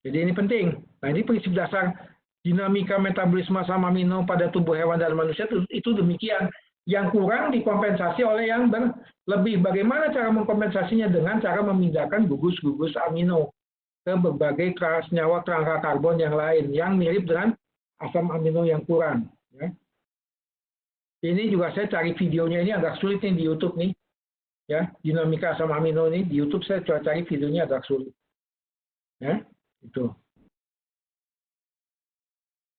Jadi ini penting. Nah, ini prinsip dasar dinamika metabolisme asam amino pada tubuh hewan dan manusia itu demikian. Yang kurang dikompensasi oleh yang berlebih. Bagaimana cara mengkompensasinya? Dengan cara memindahkan gugus-gugus amino ke berbagai senyawa kerangka karbon yang lain yang mirip dengan asam amino yang kurang. Ya. Ini juga saya cari videonya, ini agak sulit nih di YouTube nih. Ya, dinamika asam amino ini di YouTube saya coba cari videonya agak sulit. Ya, itu.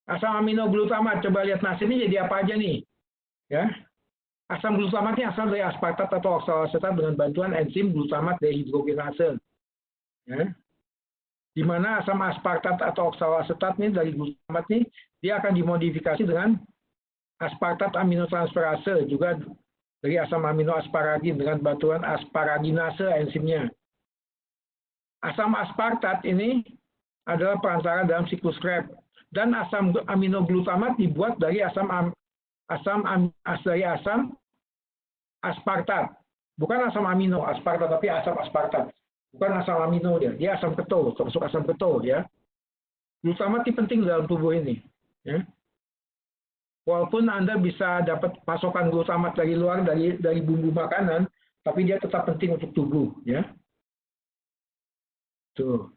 Asam amino glutamat, coba lihat nasibnya jadi apa aja nih. Ya. Asam glutamat ini asal dari aspartat atau oksaloasetat dengan bantuan enzim glutamat dehidrogenase. Ya. Di mana asam aspartat atau oksaloasetat ini dari glutamat ini dia akan dimodifikasi dengan aspartat aminotransferase juga dari asam amino asparagin dengan bantuan asparaginase enzimnya. Asam aspartat ini adalah perantara dalam siklus Krebs dan asam aminoglutamat dibuat dari asam aspartat, bukan asam amino aspartat tapi asam aspartat, bukan asam amino dia asam keto, termasuk asam keto ya. Glutamat ini penting dalam tubuh ini. Ya. Walaupun Anda bisa dapat pasokan glutamat dari luar dari bumbu makanan, tapi dia tetap penting untuk tubuh ya. Tuh.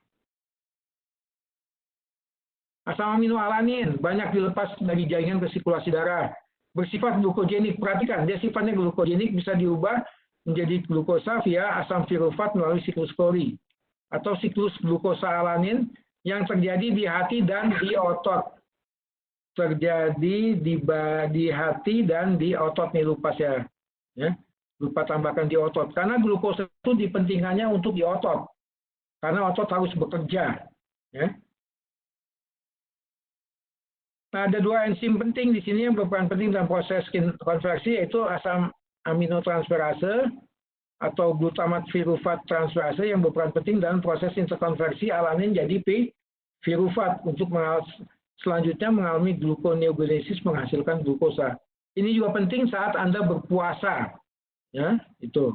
Asam amino alanin banyak dilepas dari jaringan ke sirkulasi darah. Bersifat glukogenik. Perhatikan, dia sifatnya glukogenik bisa diubah menjadi glukosa via asam pirufat melalui siklus Cori atau siklus glukosa alanin yang terjadi di hati dan di otot. Terjadi di hati dan di otot nih lupa saya. Ya. Lupa tambahkan di otot. Karena glukosa itu dipentingkannya untuk di otot. Karena otot harus bekerja. Ya. Nah, ada dua enzim penting di sini yang berperan penting dalam proses konversi, yaitu asam aminotransferase atau glutamat pirufat transferase yang berperan penting dalam proses interkonversi alanin jadi pirufat untuk selanjutnya mengalami gluconeogenesis menghasilkan glukosa. Ini juga penting saat Anda berpuasa. Ya, itu.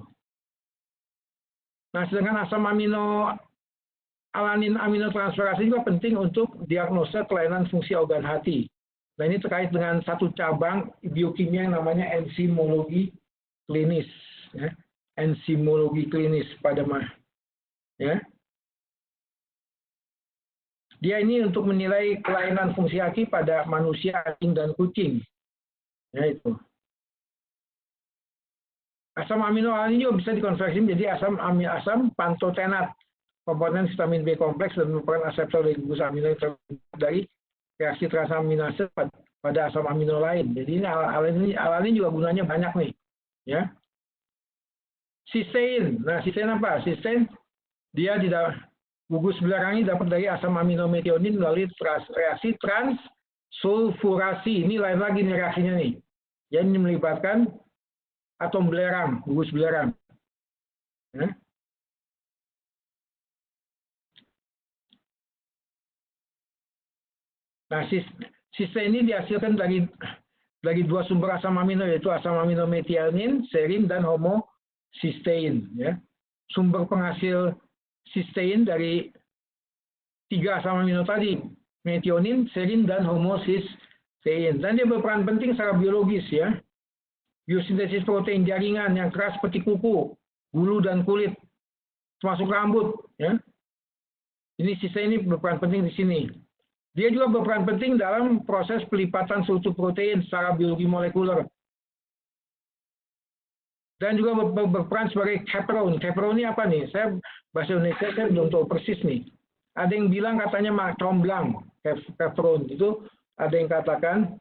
Nah, sedangkan asam alanin aminotransferase juga penting untuk diagnosa kelainan fungsi organ hati. Nah, ini terkait dengan satu cabang biokimia yang namanya enzimologi klinis. Ya. Enzimologi klinis pada ya. Dia ini untuk menilai kelainan fungsi hati pada manusia, anjing, dan kucing. Ya, itu. Asam amino alanin juga bisa dikonversi menjadi asam pantotenat, komponen vitamin B kompleks dan merupakan aseptor dari gugus amino dari reaksi transaminase pada asam amino lain. Jadi ini alanin juga gunanya banyak nih, ya. Sistein. Nah, sistein apa? Sistein dia gugus belakangi dapat dari asam amino metionin melalui reaksi transsulfurasi. Ini lain lagi nih reaksinya nih. Yang ini melibatkan atom belerang, gugus belerang. Ya. Nah, sistein ini dihasilkan dari dua sumber asam amino, yaitu asam amino metionin, serin, dan homosistein. Ya. Sumber penghasil sistein dari tiga asam amino tadi, metionin, serin, dan homosistein. Dan dia berperan penting secara biologis, ya. Biosintesis protein jaringan yang keras seperti kuku, bulu, dan kulit, termasuk rambut. Ya. Ini sistein ini berperan penting di sini. Dia juga berperan penting dalam proses pelipatan struktur protein secara biologi molekuler. Dan juga berperan sebagai chaperone. Chaperone ini apa nih? Saya bahasa Indonesia saya belum tahu persis nih. Ada yang bilang katanya mak comblang. Chaperone itu ada yang katakan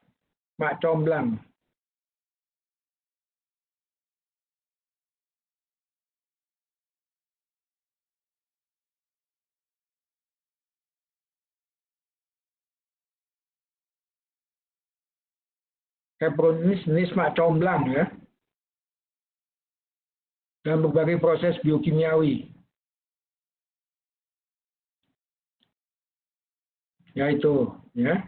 mak comblang. Chaperone ini jenis mak comblang, ya. Dan berbagai proses biokimiawi. Ya itu, ya.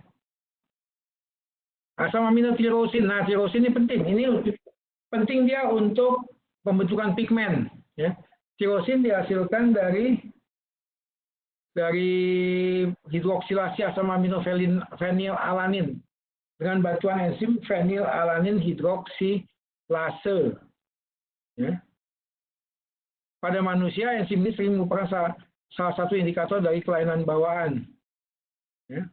Asam amino tirosin. Nah, tirosin ini penting. Ini penting dia untuk pembentukan pigmen, ya. Tirosin dihasilkan dari hidroksilasi asam amino fenilalanin dengan bantuan enzim fenilalanin hidroksilase. Ya. Pada manusia, enzim ini sering merupakan salah satu indikator dari kelainan bawaan. Ya.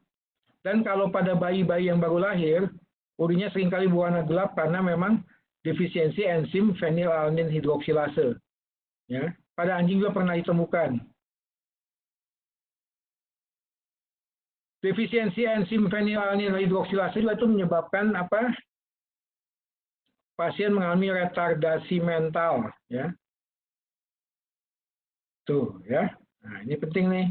Dan kalau pada bayi-bayi yang baru lahir, urinnya seringkali berwarna gelap karena memang defisiensi enzim fenilalanin hidroksilase. Ya. Pada anjing juga pernah ditemukan. Defisiensi enzim fenilalanin hidroksilase juga itu menyebabkan apa? Pasien mengalami retardasi mental. Ya. Tuh, ya. Nah, ini penting nih.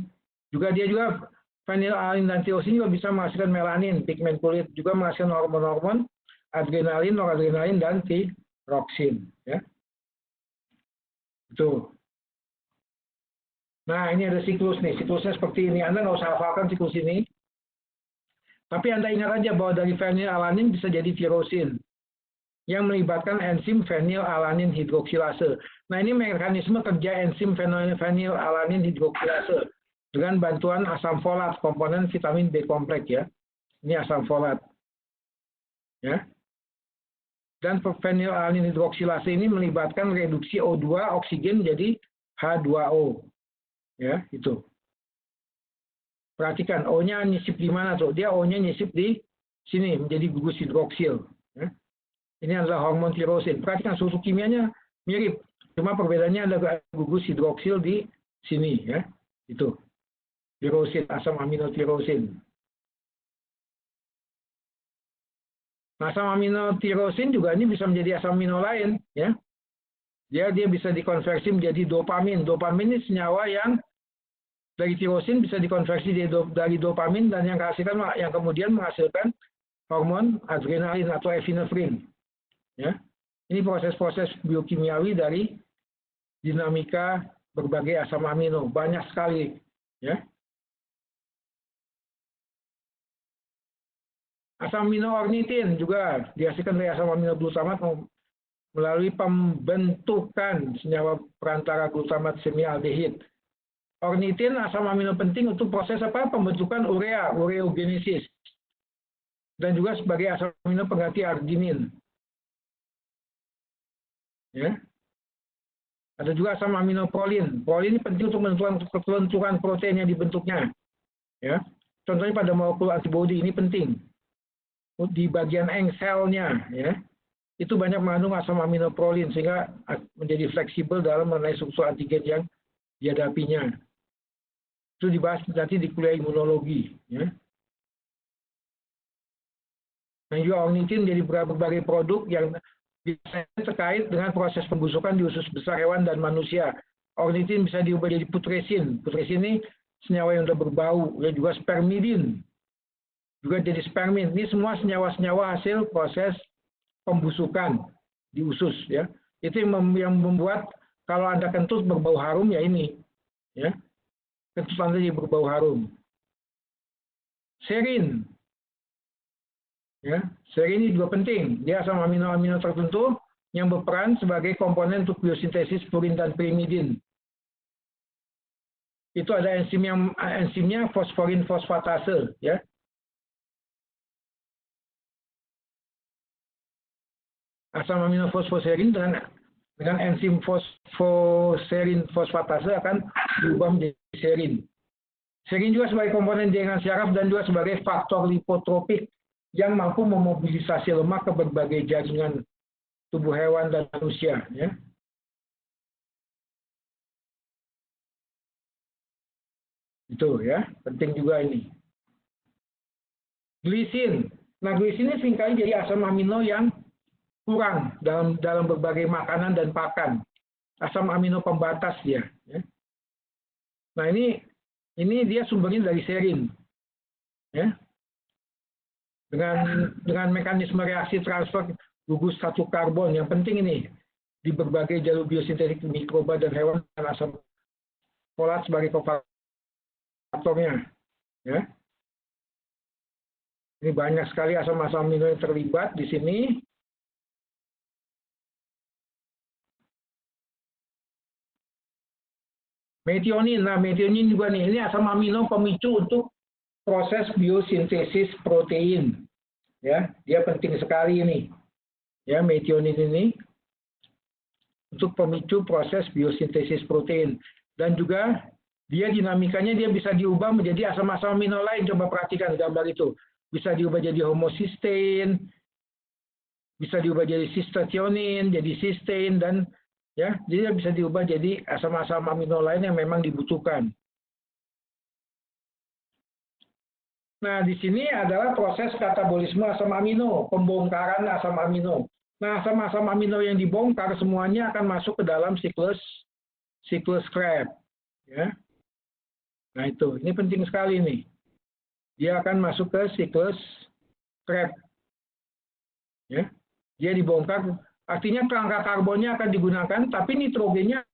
Dia juga fenilalanin dan tirosin juga bisa menghasilkan melanin, pigmen kulit, juga menghasilkan hormon-hormon adrenalin, noradrenalin, dan tiroksin, ya. Tuh. Nah, ini ada siklus nih. Siklusnya seperti ini. Anda nggak usah hafalkan siklus ini. Tapi Anda ingat aja bahwa dari fenilalanin bisa jadi tirosin yang melibatkan enzim fenilalanin hidroksilase. Nah, ini mekanisme kerja enzim fenilalanin hidroksilase dengan bantuan asam folat, komponen vitamin B kompleks, ya. Ini asam folat. Ya. Dan fenilalanin hidroksilase ini melibatkan reduksi O2 oksigen jadi H2O. Ya, itu. Perhatikan O-nya nyisip di mana tuh? Dia O-nya nyisip di sini menjadi gugus hidroksil. Ya. Ini adalah hormon tirosin. Perhatikan struktur kimianya mirip, cuma perbedaannya ada gugus hidroksil di sini, ya. Itu tirosin, asam amino tirosin. Asam amino tirosin juga ini bisa menjadi asam amino lain, ya. Dia bisa dikonversi menjadi dopamin. Dopamin ini senyawa yang dari tirosin bisa dikonversi dari dopamin dan yang kemudian menghasilkan hormon adrenalin atau epinefrin. Ya, ini proses-proses biokimiawi dari dinamika berbagai asam amino, banyak sekali. Ya, asam amino ornitin juga dihasilkan dari asam amino glutamat melalui pembentukan senyawa perantara glutamat semialdehid. Ornitin asam amino penting untuk proses apa? Pembentukan urea, ureogenesis. Dan juga sebagai asam amino pengganti arginin. Ya. Ada juga asam amino prolin. Prolin ini penting untuk menentukan kelenturan protein yang dibentuknya. Ya. Contohnya pada molekul antibodi ini penting. Di bagian engselnya, ya. Itu banyak mengandung asam amino prolin sehingga menjadi fleksibel dalam mengenai struktur antigen yang dihadapinya. Itu dibahas nanti di kuliah imunologi. Ya. Dan juga ornitin menjadi berbagai produk yang biasanya terkait dengan proses pembusukan di usus besar hewan dan manusia. Ornitin bisa diubah jadi putresin. Putresin ini senyawa yang sudah berbau, dan juga spermidin. Juga jadi spermin. Ini semua senyawa-senyawa hasil proses pembusukan di usus. Ya. Itu yang membuat kalau Anda kentut berbau harum, ya ini. Ya. Kentut Anda jadi berbau harum. Serin. Ya, serin ini juga penting. Dia asam amino-amino tertentu yang berperan sebagai komponen untuk biosintesis purin dan pyrimidin. Itu ada enzimnya fosforin fosfatase, ya. Asam amino fosfoserin dengan enzim fosfoserin fosfatase akan diubah menjadi serin. Serin juga sebagai komponen jaringan syaraf dan juga sebagai faktor lipotropik yang mampu memobilisasi lemak ke berbagai jaringan tubuh hewan dan manusia. Ya. Itu ya, penting juga ini. Glisin. Nah, glisin ini seringkali jadi asam amino yang kurang dalam berbagai makanan dan pakan. Asam amino pembatas dia. Ya. Nah, ini dia sumbernya dari serin. Ya. Dengan mekanisme reaksi transfer gugus satu karbon yang penting ini di berbagai jalur biosintetik mikroba dan hewan dan asam folat sebagai kofaktornya. Ya. Ini banyak sekali asam-asam amino yang terlibat di sini. Metionin. Nah, metionin juga nih, ini asam amino pemicu untuk proses biosintesis protein. Ya, dia penting sekali ini. Ya, metionin ini untuk pemicu proses biosintesis protein dan juga dia dinamikanya dia bisa diubah menjadi asam-asam amino lain. Coba perhatikan gambar itu. Bisa diubah jadi homocysteine, bisa diubah jadi cystathionin, jadi cysteine dan ya, jadi bisa diubah jadi asam-asam amino lain yang memang dibutuhkan. Nah, di sini adalah proses katabolisme asam amino, pembongkaran asam amino. Nah, asam-asam amino yang dibongkar semuanya akan masuk ke dalam siklus Krebs. Ya. Nah, itu. Ini penting sekali nih. Dia akan masuk ke siklus Krebs. Ya. Dia dibongkar, artinya kerangka karbonnya akan digunakan, tapi nitrogennya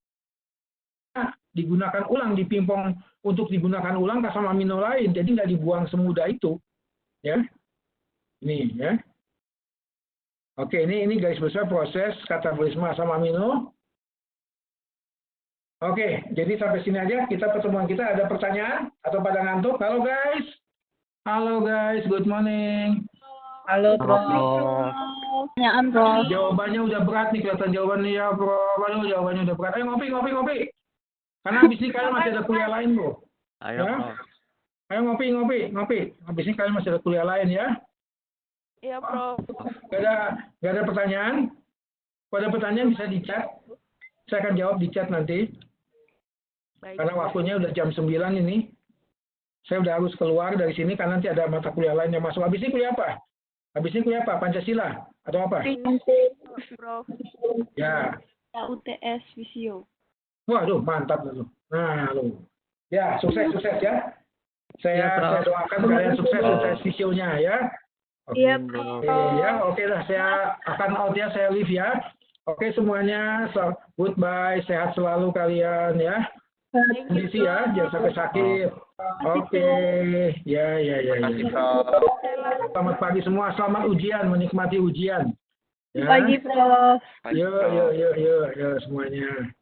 digunakan ulang, dipimpong untuk digunakan ulang ke asam amino lain, jadi nggak dibuang semudah itu, ya. Ini, ya. Oke, ini garis besar proses katabolisme asam amino. Oke, jadi sampai sini aja pertemuan kita. Ada pertanyaan atau pada ngantuk? Halo guys, good morning. Halo, Prof. Pertanyaan, Prof. Jawabannya udah berat nih, kelihatan jawabannya ya, Bro. Waduh, jawabannya udah berat. Ayo ngopi. Karena habis ini kalian masih ada kuliah lain, Bro. Ayo, Ya? Prof. Ayo ngopi. Habis ini kalian masih ada kuliah lain ya. Iya, Prof. Gak ada pertanyaan? Kalau ada pertanyaan bisa di chat. Saya akan jawab di chat nanti. Baik. Karena waktunya udah jam 9 ini. Saya udah harus keluar dari sini karena nanti ada mata kuliah lain yang masuk. Habis ini kuliah apa? Pancasila? Atau apa? Prof. Ya. UTS Visio. Waduh, mantap lu. Nah, lu. Ya, sukses ya. Saya doakan kalian sukses visionya ya. Iya, Oke, Prof. ya, oke lah. Saya akan out ya, saya leave ya. Oke semuanya, goodbye, sehat selalu kalian ya. Kondisi ya, jangan sampai sakit. Oke, ya. Selamat pagi semua, selamat ujian, menikmati ujian. Ya. Pagi, Prof. Yuk semuanya.